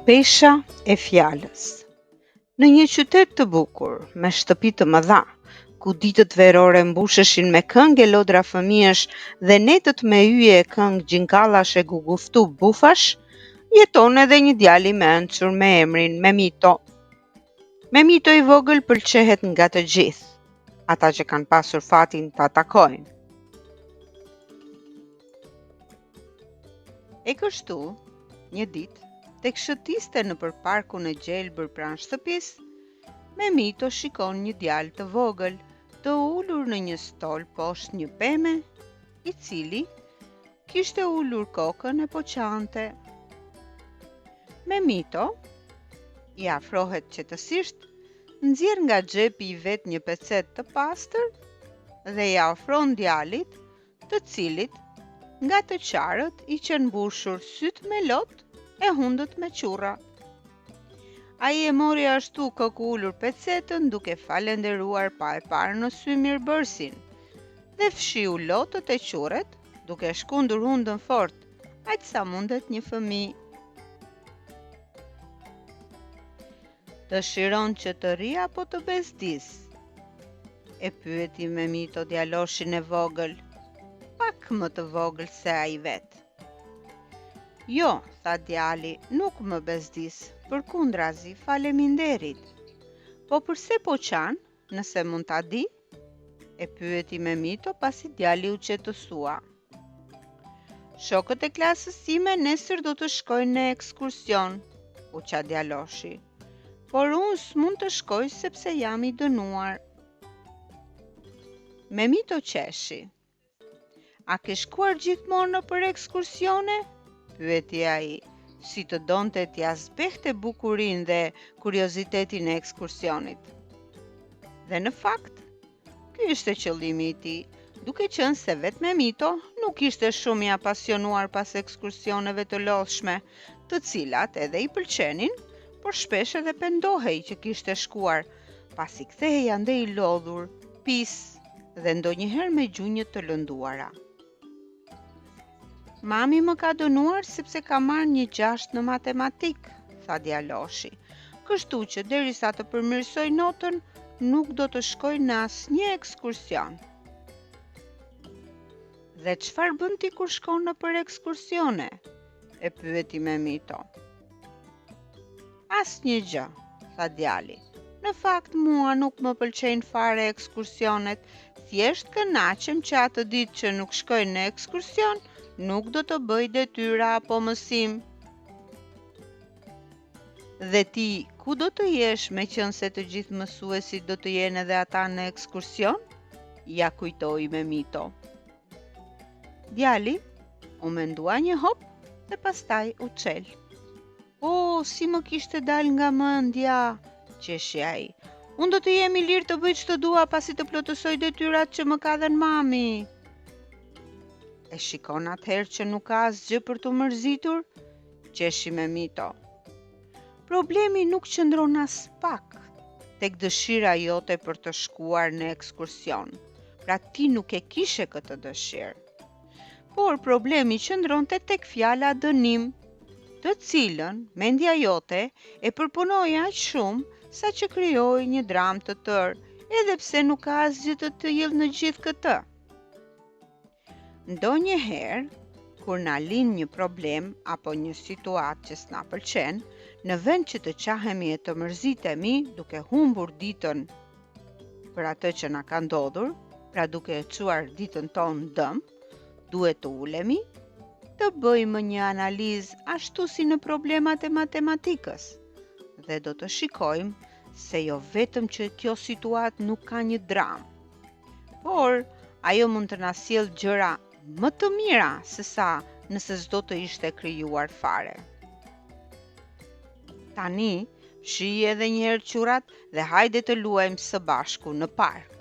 Pesha e fjalës. Në një qytet të bukur, me shtëpi të mëdha, ku ditët verore mbusheshin me këngë e lodra fëmijësh dhe netët me yje e këngë gjinkallash e guguftu bufash, jeton edhe një djalë i mençur me emrin Memito. Memito i vogël pëlqehet nga të gjithë, ata që kanë pasur fatin ta takojnë. E kështu, një ditë, tek shëtiste nëpër parkun e gjelbër pranë shtëpisë, Memito shikon një djalë të vogël, të ulur në një stol poshtë një peme, i cili kishte ulur kokën e po qante. Memito i afrohet qetësisht, nxjerr nga xhepi i vet një pecet të pastër dhe ja ofron djalit, të cilit nga të qarët i qenë mbushur syt me lot e hundët me qurra. Ai e mori ashtu kokë ulur pecetën duke falenderuar pa e parë në sy mirëbërësin dhe fshiu lotët e qurret duke shkundur hundën fort, aq sa mundet një fëmijë. Dëshiron që të ri apo të bezdis? E pyeti Memito djaloshin e vogël, pak më të vogël se ai vet. Jo, tha djali, nuk më bezdis, përkundrazi faleminderit. Po përse po qan, nëse mund ta di? E pyeti Memito pasi djali u qetësua. Shokët e klasës time nesër do të shkojnë në ekskursion, u qa djaloshi. Por unë s'mund të shkoj sepse jam i dënuar. Memito qeshi. A ke shkuar gjithmonë nëpër ekskursione? Pyeti ai, si të donte t'ia zbehte bukurinë dhe kuriozitetin e ekskursionit. Dhe në fakt, ky ishte qëllimi i tij, duke qenë se vetë Memito nuk ishte shumë i apasionuar pas ekskursioneve të lodhshme, të cilat edhe i pëlqenin, por shpesh edhe pendohej që kishte shkuar, pasi kthehej ande i lodhur, pis dhe ndonjëherë me gjunjë të lënduara. Mami më ka dënuar sepse ka marrë një 6 në matematik, tha djaloshi, kështu që derisa të përmirësoj notën, nuk do të shkoj në asnjë ekskursion. Dhe çfarë bën ti kur shkon nëpër ekskursione? E pyeti Memito. Asnjë gjë, tha djali. Në fakt mua nuk më pëlqejnë fare ekskursionet, thjesht kënaqem që atë ditë që nuk shkoj në ekskursion, nuk do të bëj detyra apo mësim. Dhe ti, ku do të jesh me qenë se të gjithë mësuesit do të jenë edhe ata në ekskursion? Ja kujtoi Memito. Djali u mendua një hop dhe pastaj u çel. O, si më kishte dal nga mendja, qeshi ai. Unë do të jem i lirë të bëj ç'të dua pasi të plotësoj detyrat që më ka dhënë mami. E shikon atëherë që nuk ka asgjë për të mërzitur? Qeshi Memito. Problemi nuk qëndron as pak tek dëshira jote për të shkuar në ekskursion. Pra ti nuk e kishe këtë dëshirë. Por problemi qëndronte tek fjala dënim, të cilën mendja jote e përpunoi aq shumë sa që krijoi një dramë të tërë, edhe pse nuk ka asgjë të tillë në gjithë këtë. Ndonjëherë, kur na lind një problem apo një situatë që s'na pëlqen, në vend që të qahemi e të mërzitemi duke humbur ditën për atë që na ka ndodhur, pra duke e çuar ditën tonë dëm, duhet të ulemi, të bëjmë një analizë ashtu si në problemat e matematikës dhe do të shikojmë se jo vetëm që kjo situatë nuk ka një dramë, por ajo mund të na sjellë gjëra më të mira se sa nëse s'do të ishte krijuar fare. Tani, fshiji edhe një herë qurrat dhe hajde të luajmë së bashku në park.